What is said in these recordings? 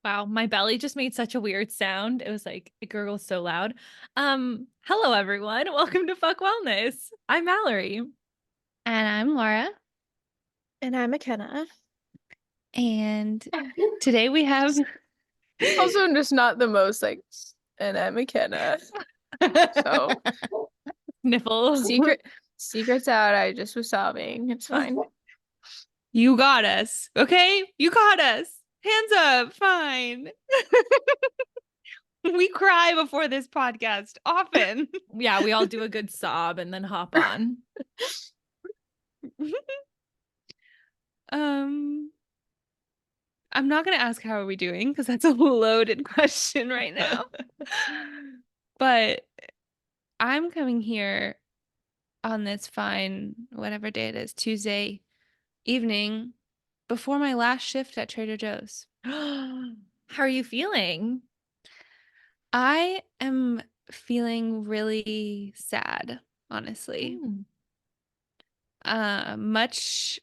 Wow, my belly just made such a weird sound. It was like it gurgles so loud. Hello everyone. Welcome to Fuck Wellness. I'm Mallory. And I'm Lara. And I'm Makena. And today we have Also, just not the most like, and I'm Makena. So Sniffle. secrets out. I just was sobbing. It's fine. You got us. Okay? You got us. Hands up. Fine. We cry before this podcast often. Yeah, we all do a good sob and then hop on. I'm not going to ask how are we doing because that's a loaded question right now. But I'm coming here on this fine, whatever day it is, Tuesday evening before my last shift at Trader Joe's. How are you feeling? I am feeling really sad, honestly. Mm. Much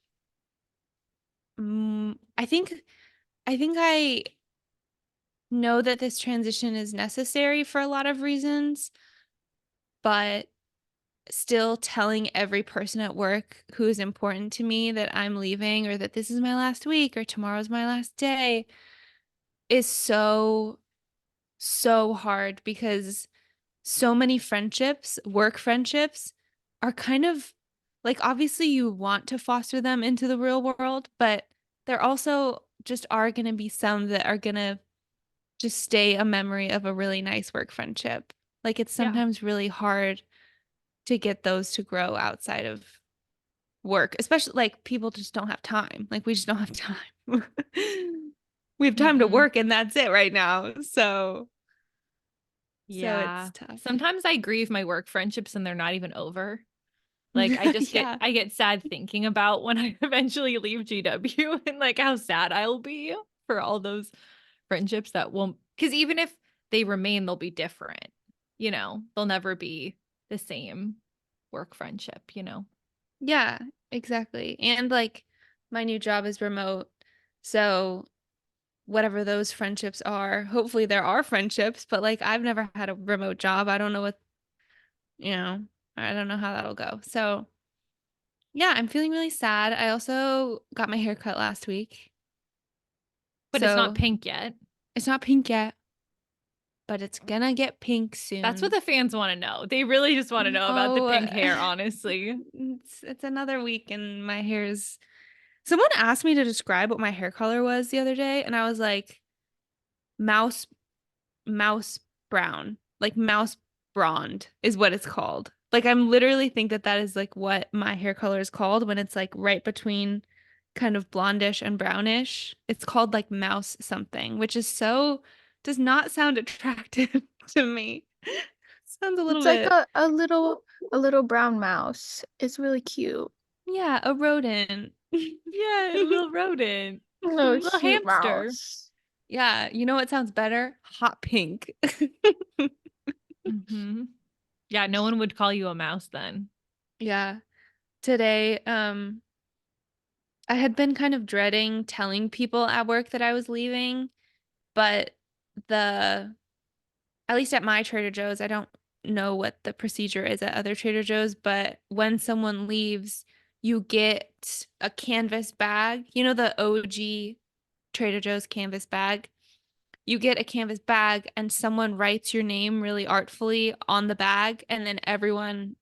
I think I know that this transition is necessary for a lot of reasons, but still telling every person at work who is important to me that I'm leaving or that this is my last week or tomorrow's my last day is so hard because so many friendships, work friendships, are kind of like obviously you want to foster them into the real world, but there also just are going to be some that are going to just stay a memory of a really nice work friendship. Like it's Yeah. sometimes really hard to get those to grow outside of work, especially like people just don't have time. Like we just don't have time. We have time to Mm-hmm. work and that's it right now. So Yeah. it's tough. Sometimes I grieve my work friendships and they're not even over. Like I just Yeah. I get sad thinking about when I eventually leave GW and like how sad I'll be for all those friendships that won't, because even if they remain, they'll be different. They'll never be the same work friendship. Yeah, exactly. And like my new job is remote. So whatever those friendships are, hopefully there are friendships, but like I've never had a remote job. I don't know what, you know, I don't know how that'll go. So yeah, I'm feeling really sad. I also got my hair cut last week. But it's not So pink yet. it's not pink yet, but it's gonna get pink That's what soon. the fans want to know. They really just want to know about the Oh, pink hair, honestly. it's another week and my hair's someone asked me to describe what my hair color was the other day, and I was like, mouse mouse brown, like mouse blonde is what it's called. Like I'm literally think that that is like what my hair color is called when it's like right between kind of blondish and brownish. It's called like mouse something, which is so does not sound attractive to me. Sounds a little It's like bit, a little brown mouse. It's really cute. yeah, a rodent. Yeah, a little rodent. Little Little cute hamster. mouse. Yeah, you know what sounds better? Hot pink. Mm-hmm. Yeah, no one would call you a mouse then. Yeah. Today, I had been kind of dreading telling people at work that I was leaving, but the at least at my Trader Joe's, I don't know what the procedure is at other Trader Joe's, but when someone leaves, you get a canvas bag. You know the OG Trader Joe's canvas bag? You get a canvas bag and someone writes your name really artfully on the bag and then everyone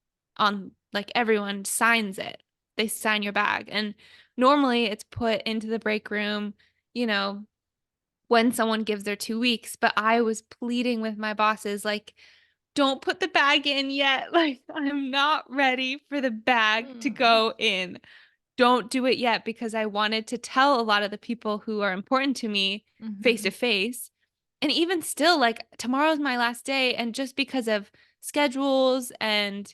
signs it. They sign your bag. And normally it's put into the break room, you know, when someone gives their 2 weeks, but I was pleading with my bosses like don't put the bag in yet. Like I'm not ready for the bag to Mm. go in. Don't do it yet because I wanted to tell a lot of the people who are important to me face Mm-hmm. to face. And even still, like tomorrow's my last day. And just because of schedules and,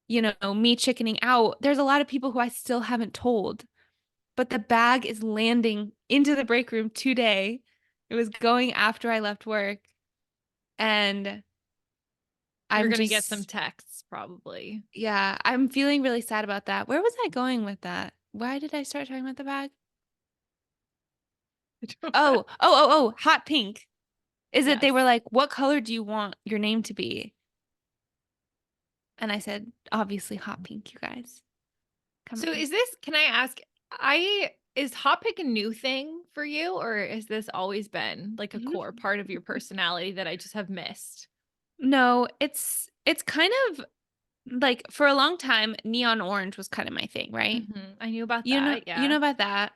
me chickening out, there's a lot of people who I still haven't told. But the bag is landing into the break room today. It was going after I left work. And You're I'm gonna get some just, texts probably. yeah, I'm feeling really sad about that. Where was I going with that? Why did I start talking about the bag? Oh, hot pink. Is it they were Yes. like, what color do you want your name to be? And I said, obviously hot pink, you guys. Come So on. can I ask, is hot pick a new thing for you, or has this always been like a core part of your personality that I just have missed? No, it's kind of like for a long time, neon orange was kind of my thing, right? I knew about You know, that. you Yeah. know about that.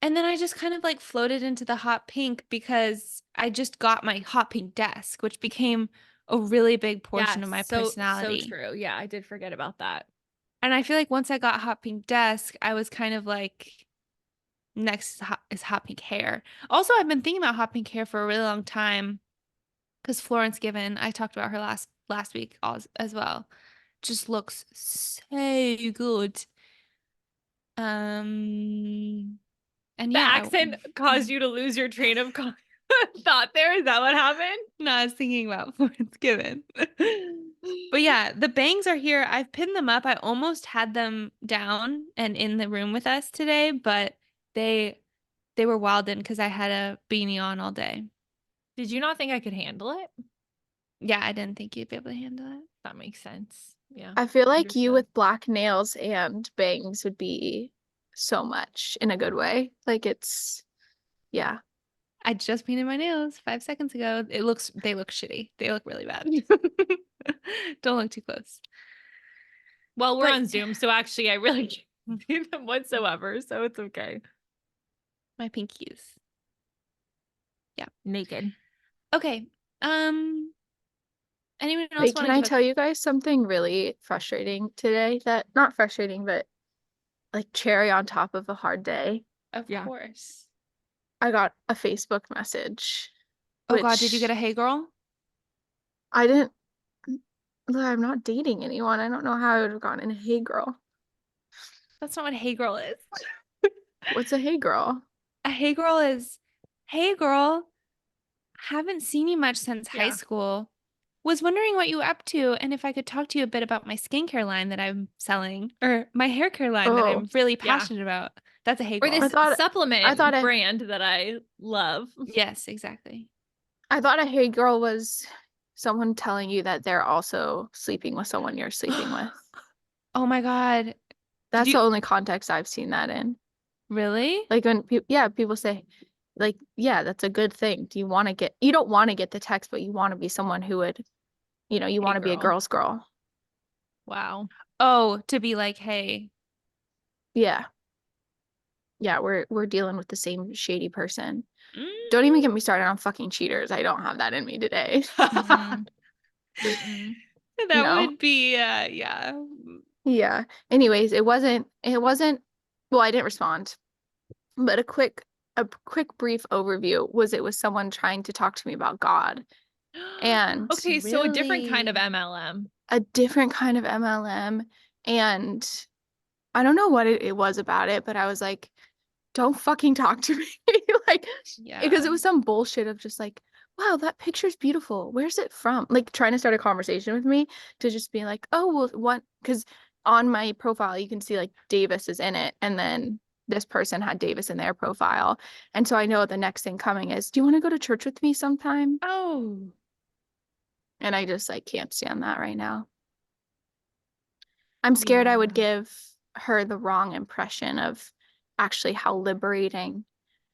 And then I just kind of like floated into the hot pink because I just got my hot pink desk, which became a really big portion Yes. of my So personality. true. Yeah, I did forget about that. And I feel like once I got hot pink desk, I was kind of like next is hot pink hair. Also, I've been thinking about hot pink hair for a really long time because Florence Given, I talked about her last week as well, just looks so good. And The yeah, accent caused you to lose your train of thought there. Is that what happened? no, I was thinking about Florence Given. But yeah, the bangs are here. I've pinned them up. I almost had them down and in the room with us today, but they were wild in because I had a beanie on all day. Did you not think I could handle it? Yeah, I didn't think you'd be able to handle it. That makes sense. Yeah. I feel like you Understood. with black nails and bangs would be so much in a good way. Like it's, yeah. I just painted my nails 5 seconds ago. They look shitty. They look really bad. Don't look too close. Well, we're But on Zoom, so actually I really can't see them whatsoever, so it's okay. my pinkies. Yeah. Naked. Okay. Um, anyone else Wait, want can to I give a tell you guys something really frustrating today? That not frustrating, but like cherry on top of a hard day. of Yeah. course. I got a Facebook message, Oh God, did you get which a hey girl? I didn't. Look, I'm not dating anyone. I don't know how I would have gotten a hey girl. That's not what hey girl is. What's a hey girl? A hey girl is, hey girl, haven't seen you much since high Yeah. school. Was wondering what you were up to and if I could talk to you a bit about my skincare line that I'm selling or my hair care line that Oh, I'm really Yeah. passionate about. That's a hey Or girl. I this thought I thought supplement a brand that I love. Yes, exactly. I thought a hey girl was someone telling you that they're also sleeping with someone you're sleeping with. Oh my God. Did That's you the only context I've seen that in. really? Like when yeah, people say like, yeah, that's a good thing. You don't want to get the text, but you want to be someone who would, you Hey want to be a girl. girl's girl. Wow. Oh, to be like, hey. Yeah. Yeah, we're dealing with the same shady person. Don't even Mm. get me started on fucking cheaters. I don't have that in me today. Mm-mm. Mm-mm. That No. would be yeah. Yeah. Anyways, it wasn't well, I didn't respond. But a quick brief overview was it was someone trying to talk to me about God and Okay, so a different kind of Really? MLM. a different kind of MLM. And I don't know what it was about it, but I was like, don't fucking talk to me. Like, because Yeah. it was some bullshit of just like, wow, that picture's beautiful. Where's it from? Like trying to start a conversation with me to just be like, oh, well, what? Because on my profile, you can see like Davis is in it. And then this person had Davis in their profile. And so I know the next thing coming is, do you want to go to church with me sometime? Oh, And I just like can't stand that right now. I'm scared I would yeah. give her the wrong impression of actually how liberating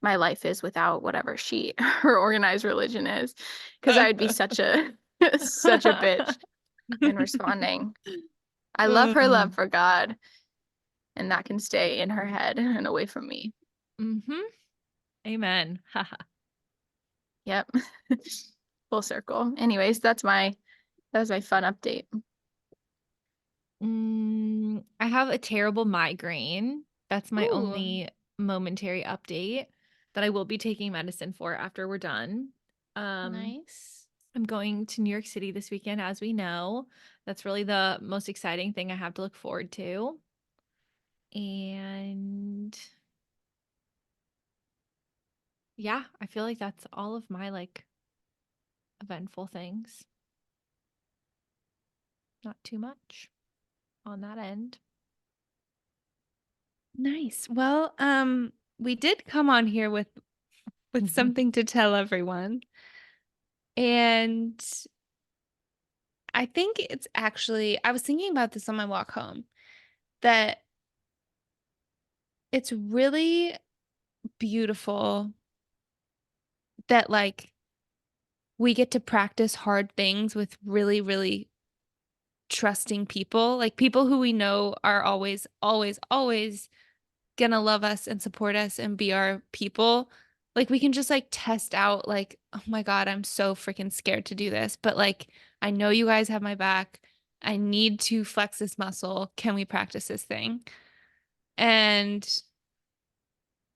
my life is without whatever her organized religion is. Because I would be such a such a bitch in responding. I love her love for God, and that can stay in her head and away from me. Mm-hmm. Amen. Yep. Full circle. Anyways, that was my fun update. I have a terrible migraine. That's my Ooh, only momentary update that I will be taking medicine for after we're done. nice. I'm going to New York City this weekend, as we know. That's really the most exciting thing I have to look forward to. And yeah, I feel like that's all of my like eventful things. Not too much on that end. Nice. Well, we did come on here with with something to tell everyone. And I think it's actually, I was thinking about this on my walk home, that it's really beautiful that like we get to practice hard things with really, really trusting people, like people who we know are always, always, always gonna love us and support us and be our people. Like we can just like test out like, oh my God, I'm so freaking scared to do this. But like I know you guys have my back. I need to flex this muscle. Can we practice this thing? And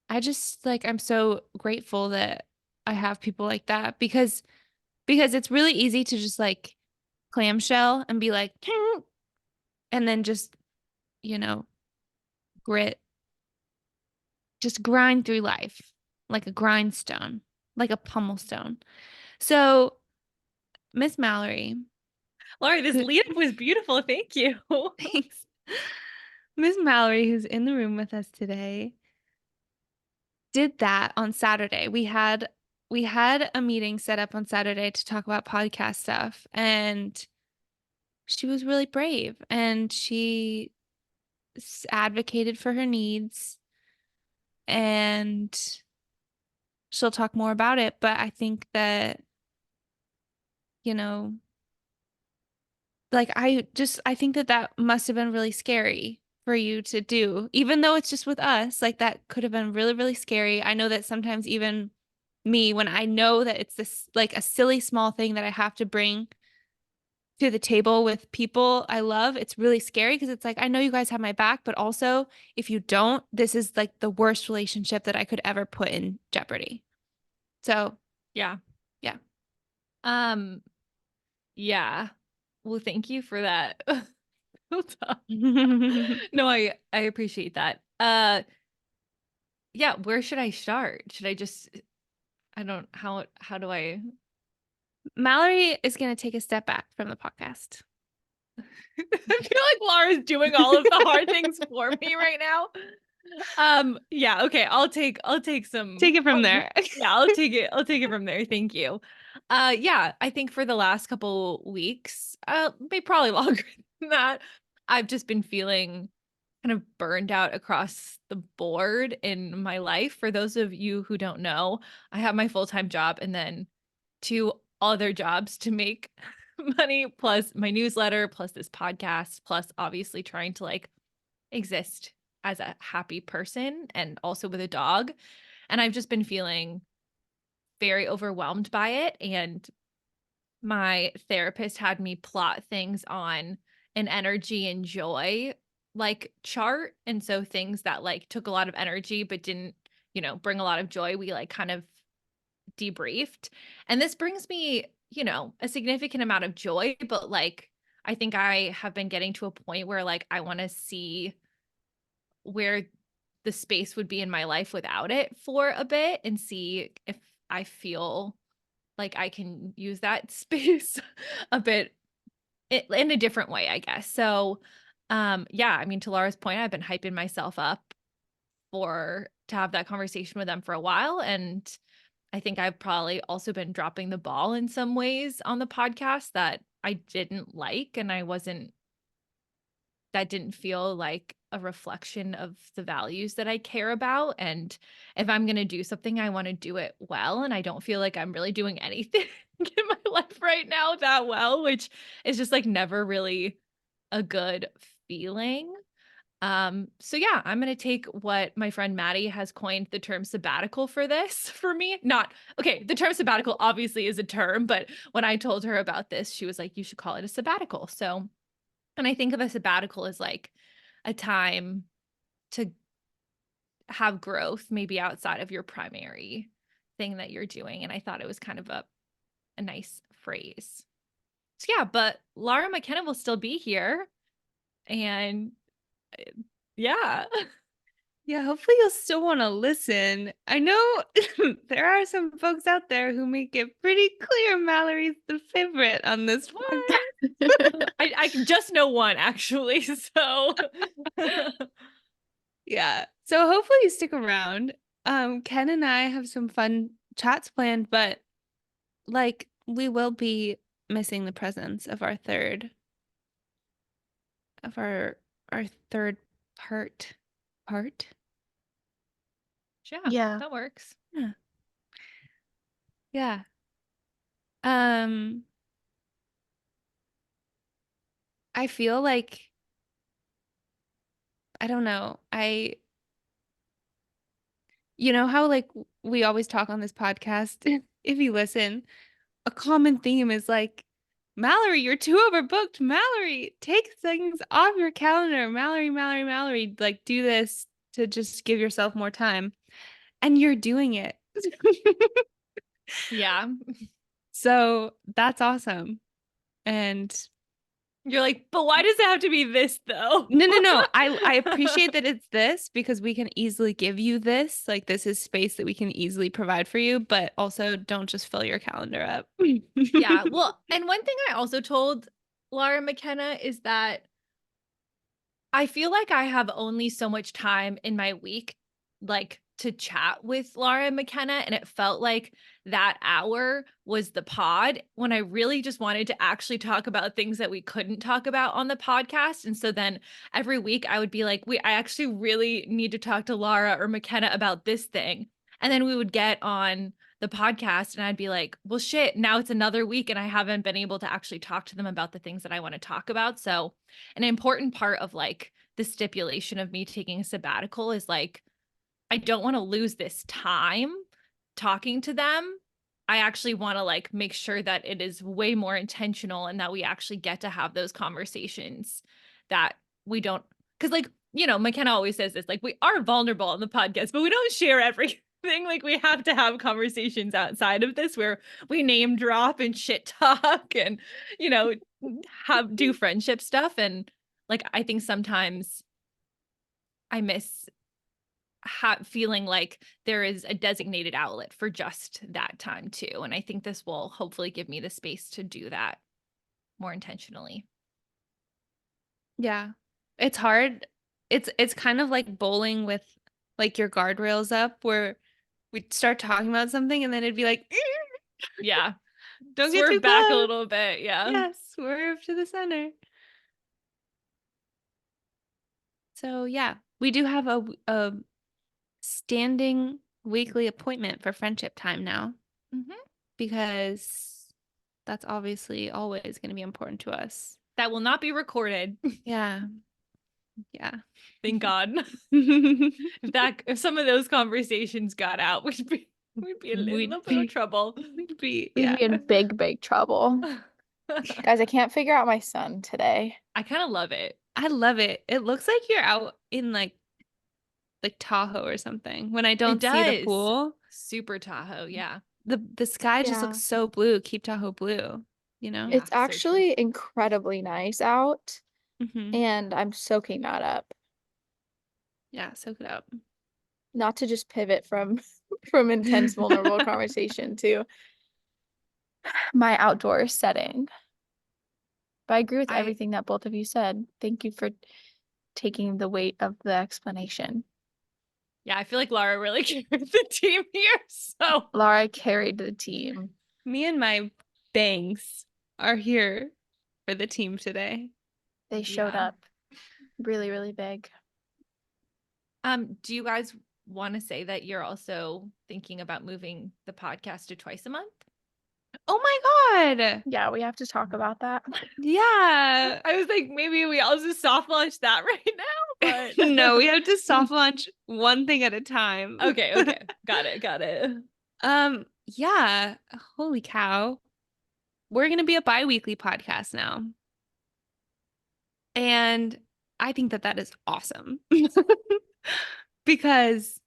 I just like I'm so grateful that I have people like that because it's really easy to just like clamshell and be like and then just, you know, grit, just grind through life like a grindstone, like a pummel stone. So, Miss Mallory, Lara, this who, lead up was beautiful. Thank you. thanks. Miss Mallory, who's in the room with us today, did that on Saturday. We had a meeting set up on Saturday to talk about podcast stuff, and she was really brave and she advocated for her needs, and she'll talk more about it, but I think that, you know, like I think that that must have been really scary for you to do, even though it's just with us. Like that could have been really, really scary. I know that sometimes even me, when I know that it's this like a silly small thing that I have to bring to the table with people I love, it's really scary because it's like I know you guys have my back, but also if you don't, this is like the worst relationship that I could ever put in jeopardy. So, Yeah. yeah. Um, yeah. Well, thank you for that. Hold on. No, I appreciate that. Yeah, where should I start? Should I just I don't how do I Mallory is going to take a step back from the podcast. I feel like Lara's doing all of the hard things for me right now. Yeah, okay, I'll take some Take it from there. yeah, I'll take it from there. Thank you. Yeah, I think for the last couple weeks, maybe probably longer than that, I've just been feeling kind of burned out across the board in my life. For those of you who don't know, I have my full-time job and then two other jobs to make money, plus my newsletter, plus this podcast, plus obviously trying to like exist as a happy person and also with a dog. And I've just been feeling very overwhelmed by it. And my therapist had me plot things on an energy and joy like chart. And so things that like took a lot of energy but didn't, bring a lot of joy, we like kind of debriefed. And this brings me, a significant amount of joy, but like I think I have been getting to a point where like I want to see where the space would be in my life without it for a bit and see if I feel like I can use that space a bit in a different way, I guess. So, yeah, I mean, to Lara's point, I've been hyping myself up for to have that conversation with them for a while. And I think I've probably also been dropping the ball in some ways on the podcast that I didn't like. And that didn't feel like a reflection of the values that I care about. And if I'm going to do something, I want to do it well. And I don't feel like I'm really doing anything in my life right now that well, which is just like never really a good feeling. So yeah, I'm going to take what my friend Maddie has coined the term sabbatical for this for me. Not okay. The term sabbatical obviously is a term, but when I told her about this, she was like, you should call it a sabbatical. So, and I think of a sabbatical as like a time to have growth, maybe outside of your primary thing that you're doing. And I thought it was kind of a nice phrase. So yeah, but Lara McKenna will still be here. And yeah. Yeah, hopefully you'll still want to listen. I know there are some folks out there who make it pretty clear Mallory's the favorite on this podcast. I just know one actually. So Yeah. So hopefully you stick around. Ken and I have some fun chats planned, but like we will be missing the presence of our third of our third part. Yeah, Yeah. that works. Yeah. Yeah. Um, I feel like I don't know. You know how like we always talk on this podcast, if you listen, a common theme is like, Mallory, you're too overbooked. Mallory, take things off your calendar. Mallory, Mallory, Mallory, like do this to just give yourself more time. And you're doing it. Yeah. So that's awesome. And You're like, but why does it have to be this though? no. I appreciate that it's this because we can easily give you this. Like this is space that we can easily provide for you, but also don't just fill your calendar up. Yeah. Well, and one thing I also told Lara McKenna is that I feel like I have only so much time in my week, like to chat with Lara and McKenna. And it felt like that hour was the pod when I really just wanted to actually talk about things that we couldn't talk about on the podcast. And so then every week I would be like, I actually really need to talk to Lara or McKenna about this thing. And then we would get on the podcast and I'd be like, well, shit, now it's another week and I haven't been able to actually talk to them about the things that I want to talk about. So an important part of like the stipulation of me taking a sabbatical is like, I don't want to lose this time talking to them. I actually want to like make sure that it is way more intentional and that we actually get to have those conversations that we don't, because like, you know, McKenna always says this, like we are vulnerable on the podcast, but we don't share everything. Like we have to have conversations outside of this where we name drop and shit talk and, you know, have do friendship stuff. And like, I think sometimes I miss feeling like there is a designated outlet for just that time too. And I think this will hopefully give me the space to do that more intentionally. Yeah. It's hard. It's kind of like bowling with like your guardrails up where we'd start talking about something and then it'd be like, Yeah. don't get too Swerve back a close. little bit. Yeah. Yeah, swerve to the center. So yeah, we do have a standing weekly appointment for friendship time now Mm-hmm. because that's obviously always going to be important to us. That will not be recorded. Yeah. Yeah. Thank God. We'd If some of those conversations got out, we'd be in a little bit of trouble. we'd be, We'd yeah. be in big, big trouble. Guys, I can't figure out my sun today. I kind of love it. I love it. It looks like you're out in like Tahoe or something. When I It don't see the does. pool, Super Tahoe. Yeah. the sky just Yeah. looks so blue. Keep Tahoe blue, you know? Yeah. It's So true. actually incredibly nice out, Hmm. and I'm soaking that up. Yeah, soak it up. Not to just pivot from from intense vulnerable conversation to my outdoor setting. But I agree with everything that both of you said. Thank you for taking the weight of the explanation. Yeah, I feel like Lara really carried the team here. So Lara carried the team. Me and my bangs are here for the team today. They showed Yeah. up really, really big. Do you guys want to say that you're also thinking about moving the podcast to twice a month? Oh my God. Yeah, we have to talk about that. Yeah. I was like, maybe we also soft launch that right now, but No, we have to soft launch one thing at a time. Okay. Got it. Yeah. Holy cow. We're gonna be a bi-weekly podcast now. And I think that that is awesome. Because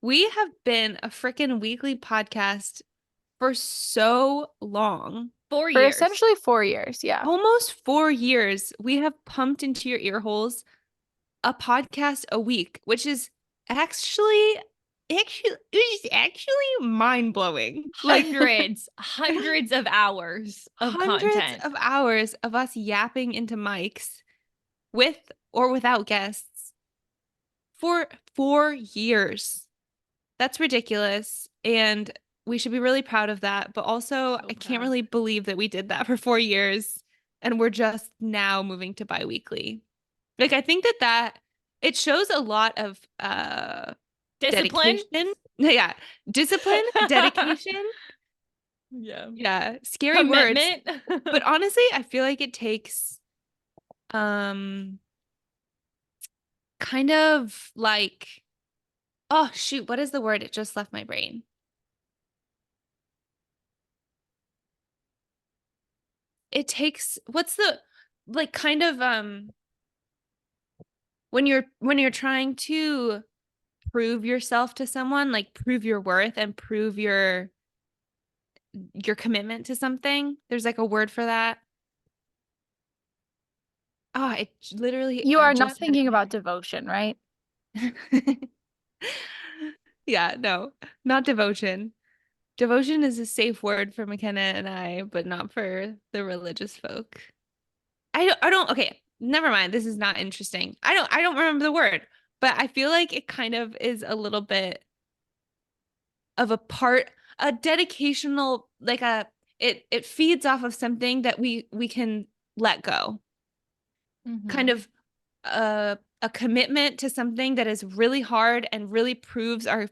we have been a freaking weekly podcast for so long. 4 For years. essentially 4 years, yeah. Almost 4 years, we have pumped into your ear holes a podcast a week, which is actually mind-blowing. Like Hundreds of hours of hundreds content. of hours of us yapping into mics with or without guests for 4 years. That's ridiculous. And we should be really proud of that. But also, So I can't proud. really believe that we did that for 4 years and we're just now moving to biweekly. Like, I think that it shows a lot of Discipline. dedication. Yeah, discipline, dedication. Yeah. Yeah, scary words. Commitment. But honestly, I feel like it takes um kind of like, oh shoot, what is the word? It just left my brain. It takes, what's the, like, kind of when you're trying to prove yourself to someone, like prove your worth and prove your commitment to something. There's like a word for that. Oh, it literally, You I are not just had thinking about it. devotion, right? Yeah, no, not devotion. Devotion is a safe word for McKenna and I, but not for the religious folk. I don't, okay, never mind. This is not interesting. I don't remember the word, but I feel like it kind of is a little bit of a dedicational, like it feeds off of something that we can let go. Kind Mhm. of a commitment to something that is really hard and really proves our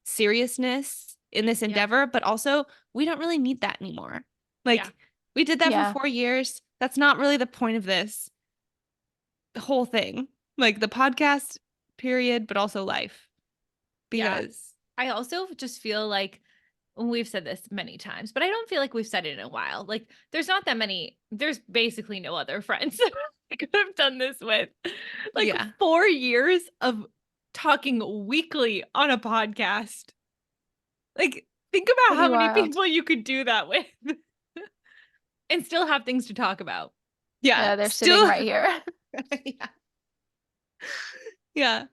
seriousness in this Yeah. endeavor, but also we don't really need that anymore. Yeah. Like, we did that for Yeah. 4 years. That's not really the point of this whole thing. Like the podcast period, but also life. Yeah. Because I also just feel like we've said this many times, but I don't feel like we've said it in a while. Like, there's not that many, there's basically no other friends I could have done this with. Like, yeah. 4 years of talking weekly on a podcast. Like, think about Pretty how many wild. people you could do that with and still have things to talk about. Yeah. Yeah, they're sitting Still right here. yeah. Yeah.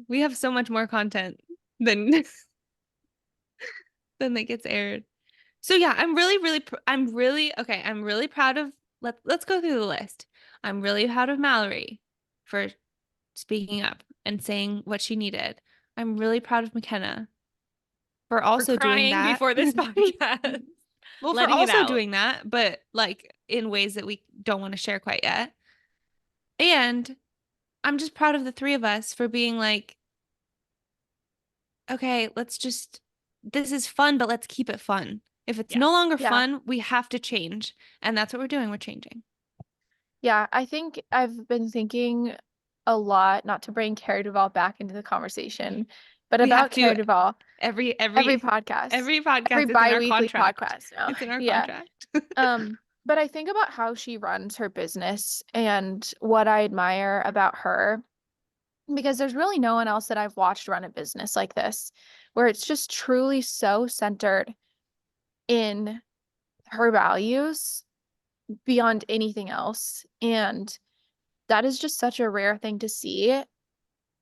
We have so much more content than than that gets aired. So yeah, I'm really proud of, let's go through the list. I'm really proud of Mallory for speaking up and saying what she needed. I'm really proud of McKenna for For also doing crying that. before this podcast, Well, for letting it also out. doing that, but like in ways that we don't want to share quite yet. And I'm just proud of the three of us for being like, okay, this is fun, but let's keep it fun. If it's Yeah. no longer Yeah. fun, we have to change. And that's what we're doing. We're changing. Yeah. I think I've been thinking a lot, not to bring Carrie Duvall back into the conversation, but We have about to Carrie Duvall every every every podcast, every every podcast, it's in our bi-weekly contract. podcast now. It's in our Yeah. contract. But I think about how she runs her business and what I admire about her, because there's really no one else that I've watched run a business like this, where it's just truly so centered in her values beyond anything else. And that is just such a rare thing to see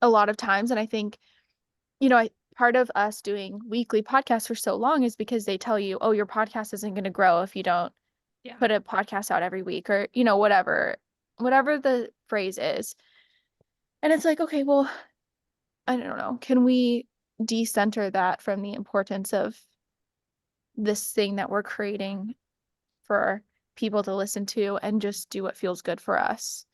a lot of times. And I think, part of us doing weekly podcasts for so long is because they tell you, oh, your podcast isn't going to grow if you don't Yeah. put a podcast out every week, or, whatever the phrase is. And it's like, okay, well, I don't know. Can we decenter that from the importance of this thing that we're creating for people to listen to and just do what feels good for us?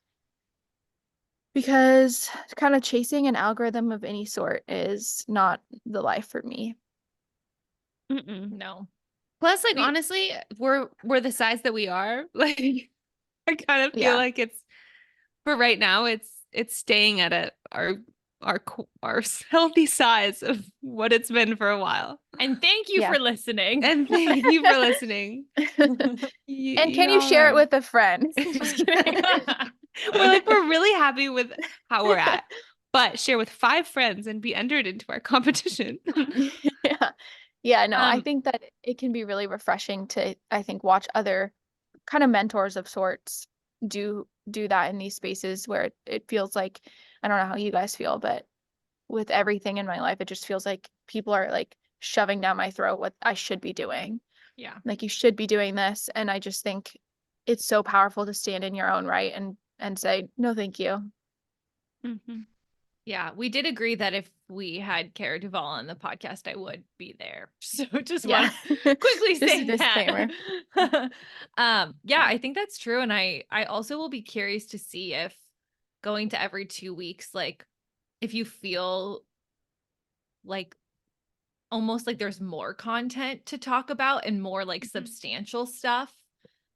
Because kind of chasing an algorithm of any sort is not the life for me. Mm-mm. No. Plus, like, We honestly, we're the size that we are. Like, I kind of feel Yeah. like it's, for right now, it's staying at our healthy size of what it's been for a while. and thank you Yeah. for listening. And thank you for listening. And can You're you all share it right. with a friend? Just kidding. We're like, we're really happy with how we're at, but share with 5 friends and be entered into our competition. Yeah. Yeah, no, I Um, think that it can be really refreshing to, I think, watch other kind of mentors of sorts do that in these spaces where it feels like, I don't know how you guys feel, but with everything in my life, it just feels like people are like shoving down my throat what I should be doing. Yeah. Like, you should be doing this. And I just think it's so powerful to stand in your own right and say, no, thank you. mhm. Yeah, we did agree that if we had Cara Duvall on the podcast, I would be there. So just Yeah. want to quickly Just a say that. disclaimer. Yeah, I think that's true. And I also will be curious to see if going to every 2 weeks, like if you feel like almost like there's more content to talk about and more like substantial stuff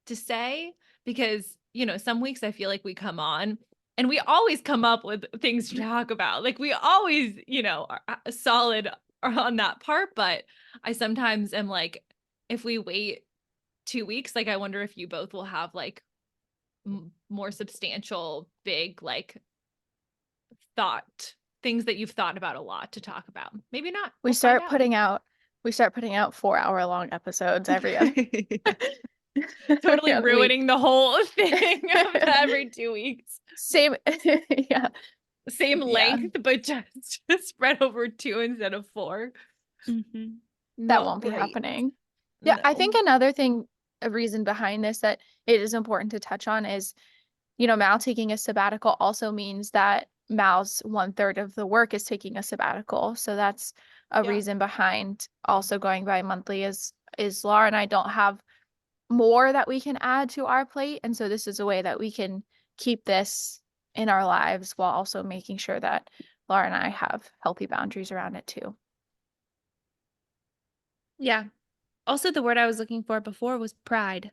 to say, because some weeks I feel like we come on and we always come up with things to talk about, like we always are solid on that part, but I sometimes am like, if we wait 2 weeks, like I wonder if you both will have like more substantial big like thought things that you've thought about a lot to talk about. Maybe not. We We'll find start out. putting out 4-hour long episodes every other every Totally other week. ruining the whole thing of the every 2 weeks. Same. Yeah. Same Yeah. length, but just spread over 2 instead of 4. Mhm. That Not won't be great. happening. Yeah, I think No. another thing, a reason behind this that it is important to touch on is, Mal taking a sabbatical also means that Mal's 1/3 of the work is taking a sabbatical. So that's a Yeah. reason behind also going by monthly is Laura and I don't have more that we can add to our plate. And so this is a way that we can keep this in our lives while also making sure that Laura and I have healthy boundaries around it too. Yeah. Also, the word I was looking for before was pride.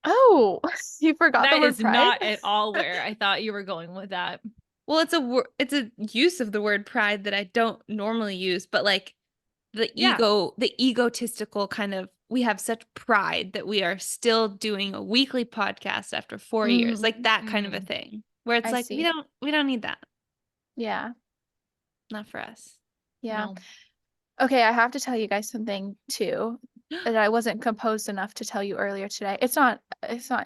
Oh, you forgot the That word is pride? not at all where I thought you were going with that. Well, it's a use of the word pride that I don't normally use, but like Yeah. the egotistical kind of, we have such pride that we are still doing a weekly podcast after 4 years, like that kind of a thing, where it's I like see. we don't need that, Yeah. not for us. Yeah. No. Okay, I have to tell you guys something too that I wasn't composed enough to tell you earlier today. It's not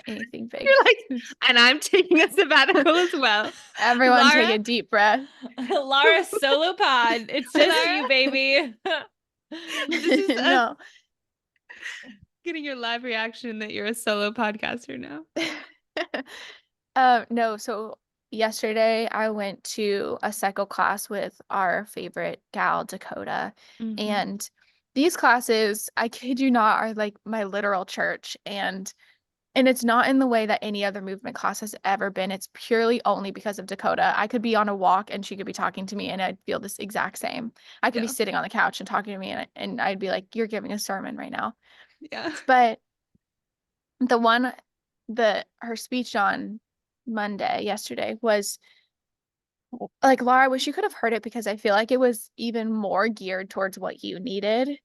anything big. You're like, and I'm taking a sabbatical as well. Everyone take Lara, a deep breath. Lara solo pod. It's just Lara? you, baby. This is us No. getting your live reaction that you're a solo podcaster now. No, so yesterday I went to a cycle class with our favorite gal, Dakota. Mhm. And these classes, I kid you not, are like my literal church. And it's not in the way that any other movement class has ever been. It's purely only because of Dakota. I could be on a walk and she could be talking to me and I'd feel this exact same. I could be Yeah. sitting on the couch and talking to me and I'd be like, you're giving a sermon right now. Yeah. But the one her speech on yesterday was like, Laura, I wish you could have heard it because I feel like it was even more geared towards what you needed.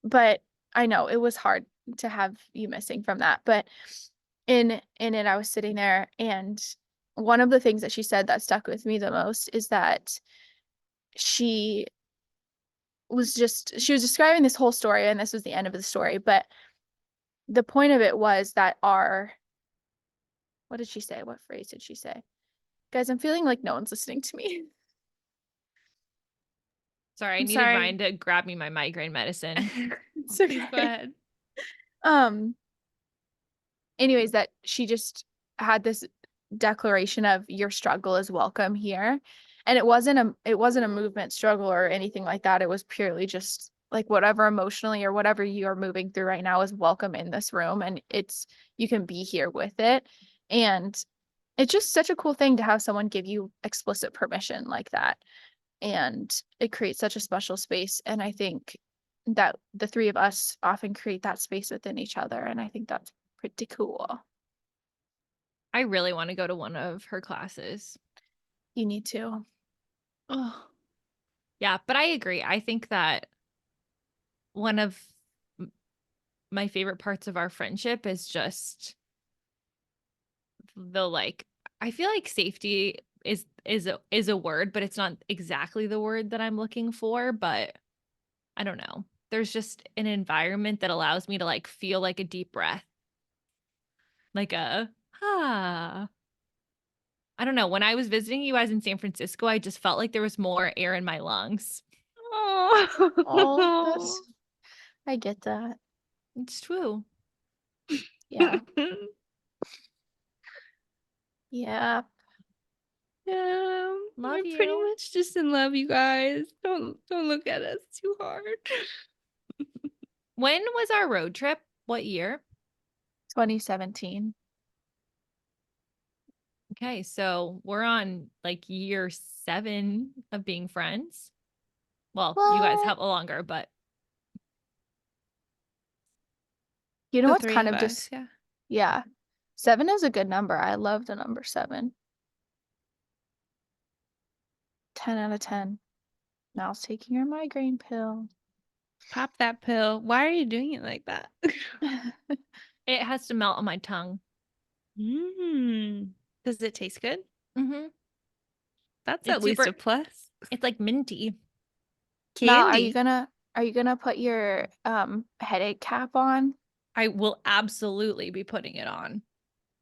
But I know it was hard to have you missing from that. But in it, I was sitting there, and one of the things that she said that stuck with me the most is that she she was describing this whole story, and this was the end of the story. But the point of it was that what did she say? What phrase did she say? Guys, I'm feeling like no one's listening to me. Sorry, I I'm needed sorry. Ryan to grab me my migraine medicine. It's Please go okay. ahead. Um, anyways, that she just had this declaration of your struggle is welcome here. And it wasn't a movement struggle or anything like that. It was purely just like whatever emotionally or whatever you are moving through right now is welcome in this room, and you can be here with it. And it's just such a cool thing to have someone give you explicit permission like that. And it creates such a special space. And I think that the three of us often create that space within each other. And I think that's pretty cool. I really want to go to one of her classes. You need to. Oh. Yeah, but I agree. I think that one of my favorite parts of our friendship is just the like, I feel like safety is a word, but it's not exactly the word that I'm looking for, but I don't know. There's just an environment that allows me to like feel like a deep breath. Like a I don't know. When I was visiting you guys in San Francisco, I just felt like there was more air in my lungs. Oh, Oh. I get that. It's true. Yeah. Yeah. Yeah, Love we're pretty you. much just in love, you guys. Don't look at us too hard. When was our road trip? What year? 2017. Okay, so we're on like year 7 of being friends. Well, you guys What? have a longer, but You know The what's three kind of of us, just, yeah. yeah. 7 is a good number. I love the number 7. 10 out of 10. Mal's taking her migraine pill. Pop that pill. Why are you doing it like that? it has to melt on my tongue. Mm. Does it taste good? Mm-hmm. That's at It's least super, a plus. it's like minty. Mal, Candy. are you gonna put your headache cap on? I will absolutely be putting it on.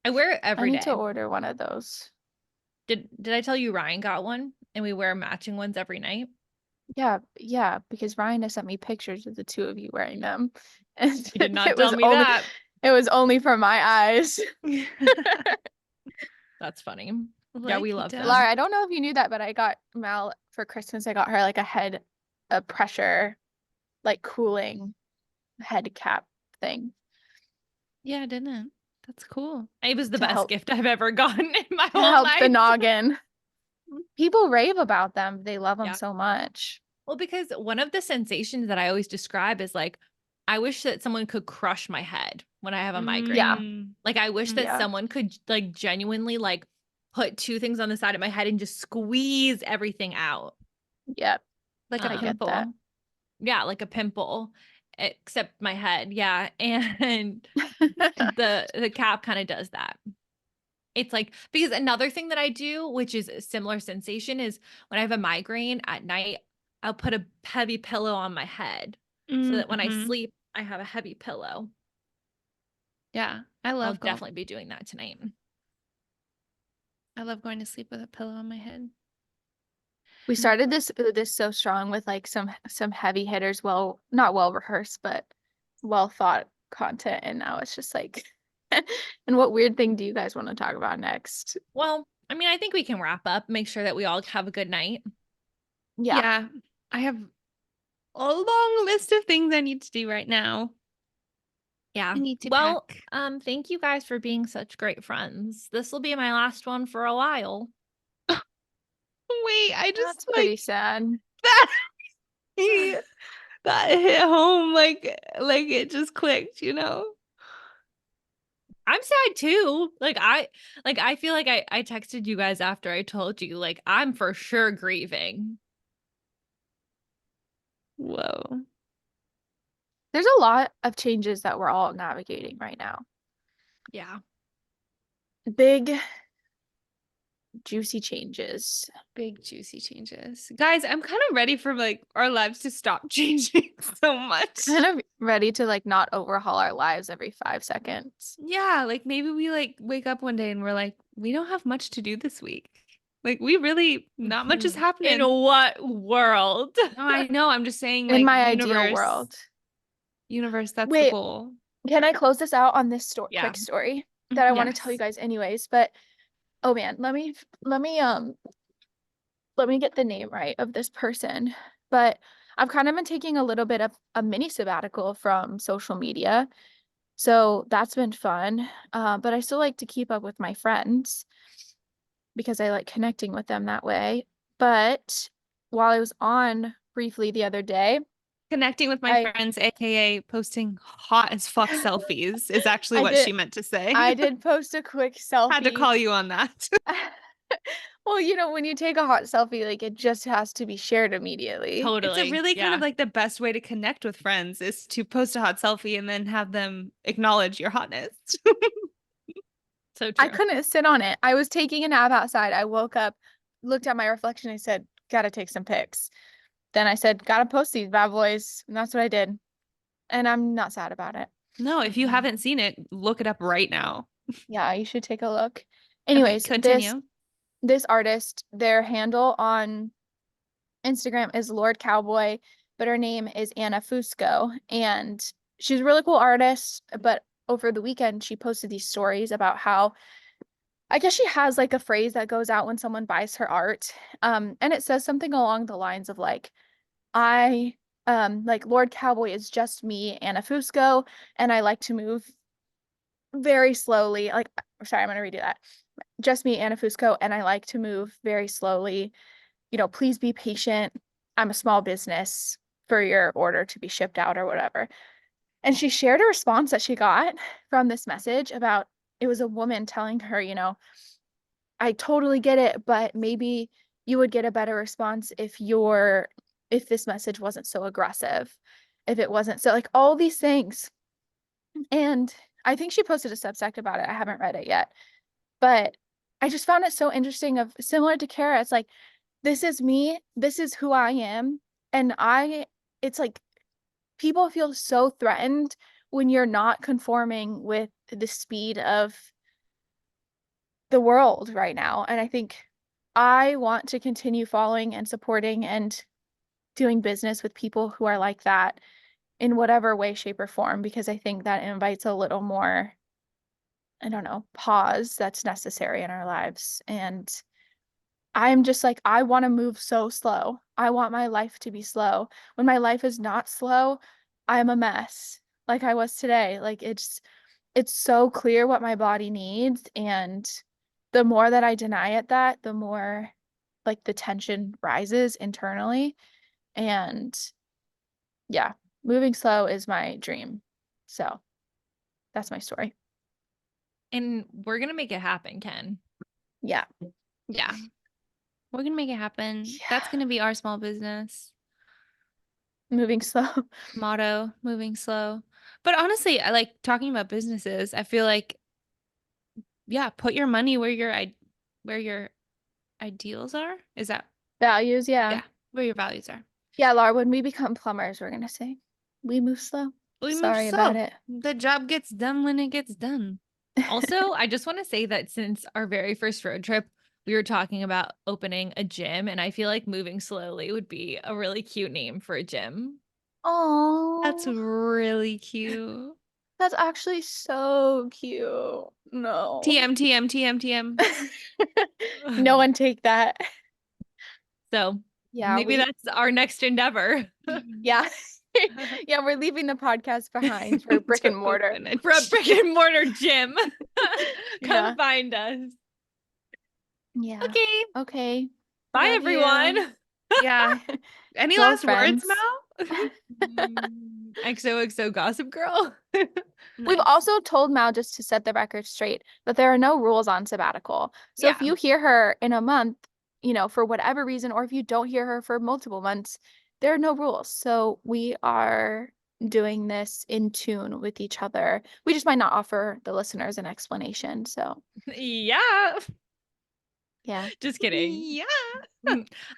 I wear it I every need to day. order one of those. Did I tell you Ryan got one and we wear matching ones every night? Yeah, because Ryan has sent me pictures of the two of you wearing them. And You did not tell me that. it was only for my eyes. That's funny. Yeah, we Lucky love dog. Lara, them. I don't know if you knew that, but I got Mal for Christmas. I got her like a pressure, like cooling head cap thing Yeah, I didn't. That's cool. It was the to best help gift I've ever gotten in my to whole help the life. noggin. People rave about them. They love them Yeah. so much. Well, because one of the sensations that I always describe is like, I wish that someone could crush my head when I have a Yeah. migraine. Like, I wish that Yeah. someone could like genuinely like put 2 things on the side of my head and just squeeze everything out. Yep. Like a I get that. pimple. Yeah, like a pimple, except my head. Yeah. And the cap kind of does that. It's like, because another thing that I do, which is a similar sensation, is when I have a migraine at night, I'll put a heavy pillow on my head so that when I Mm-hmm. sleep, I have a heavy pillow. Yeah, I I'll love definitely be doing that tonight. I love going to sleep with a pillow on my head. We started this so strong with like some heavy hitters, well, not well rehearsed, but well thought content, and now it's just like and what weird thing do you guys want to talk about next? Well, I mean, I think we can wrap up, make sure that we all have a good night. Yeah. Yeah, I have a long list of things I need to do right now. Yeah. I need to Well, pack. thank you guys for being such great friends. This will be my last one for a while. Wait, I That's just pretty sad. that that hit home like it just clicked, you know? I'm sad too. I feel like I texted you guys after I told you, like, I'm for sure grieving. Whoa. There's a lot of changes that we're all navigating right now. Yeah. Big juicy changes. Big juicy changes. Guys, I'm kind of ready for like our lives to stop changing so much. Kind of ready to like not overhaul our lives every 5 seconds. Yeah, like maybe we like wake up one day and we're like, we don't have much to do this week. Like we really not much is In happening. what world? No, I know. I'm just saying In like my ideal world. universe, that's the Wait, goal. can I close this out on this Yeah. quick story that I want to tell you Yes. guys anyways, but oh man, let me get the name right of this person. But I've kind of been taking a little bit of a mini sabbatical from social media. So that's been fun. But I still like to keep up with my friends because I like connecting with them that way. But while I was on briefly the other day, Connecting with my I friends, aka posting hot as fuck selfies, is actually I what did she meant to say. I did post a quick Had to selfie. call you on that. Well, when you take a hot selfie, like it just has to be shared immediately. It's a Totally. really kind Yeah. of like the best way to connect with friends is to post a hot selfie and then have them acknowledge your hotness. So I true. couldn't sit on it. I was taking a nap outside. I woke up, looked at my reflection. I said, gotta take some pics. Then I said, gotta post these bad boys. And that's what I did. And I'm not sad about it. No, if you haven't seen it, look it up right now. Yeah, you should take a look. Okay, Anyways, continue. this artist, their handle on Instagram is Lord Cowboy, but her name is Anna Fusco. And she's a really cool artist. But over the weekend, she posted these stories about how I guess she has like a phrase that goes out when someone buys her art. And it says something along the lines of like, I like Lord Cowboy is just me, Anna Fusco, and I like to move very slowly. Like, sorry, I'm gonna redo that. Just me, Anna Fusco, and I like to move very slowly. You know, please be patient. I'm a small business for your order to be shipped out or whatever. And she shared a response that she got from this message about it was a woman telling her, you know, I totally get it, but maybe you would get a better response if this message wasn't so aggressive, if it wasn't so like all these things. And I think she posted a Substack about it. I haven't read it yet, but I just found it so interesting of similar to Kara. It's like, this is me, this is who I am. And it's like people feel so threatened when you're not conforming with the speed of the world right now. And I think I want to continue following and supporting and doing business with people who are like that in whatever way, shape, or form, because I think that invites a little more, I don't know, pause that's necessary in our lives. And I'm just like, I want to move so slow. I want my life to be slow. When my life is not slow, I'm a mess like I was today. Like it's so clear what my body needs, and the more that I deny it that, the more like the tension rises internally. And yeah, moving slow is my dream. So that's my story. And we're gonna make it happen, Ken. Yeah. Yeah. We're gonna make it happen. Yeah. That's gonna be our small business Moving slow. motto, moving slow. But honestly, I like talking about businesses. I feel like, yeah, put your money where your ideals are. Is that, Values, yeah. yeah, where your values are. Yeah, Laura, when we become plumbers, we're gonna say, we move slow. We move Sorry about slow. it. The job gets done when it gets done. Also, I just want to say that since our very first road trip, we were talking about opening a gym, and I feel like moving slowly would be a really cute name for a gym. That's Oh, really cute. that's actually so cute. No. TM, TM, TM, TM. No one take that. So Yeah, maybe that's our next endeavor. yeah. Yeah, we're leaving the podcast behind for brick To and mortar. open it for a brick and mortar gym. Yeah. Come find us. Yeah. Okay. Okay. Bye, Love everyone. you. Yeah. Any More last words, friends. Mal? XOXO Gossip Girl. We've Nice. also told Mal, just to set the record straight, that there are no rules on sabbatical. So if Yeah. you hear her in a month, you know, for whatever reason, or if you don't hear her for multiple months, there are no rules. So we are doing this in tune with each other. We just might not offer the listeners an explanation. So Yeah. yeah. Just kidding. Yeah.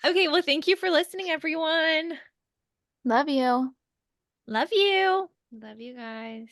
Okay. Well, thank you for listening, everyone. Love you. Love you. Love you guys.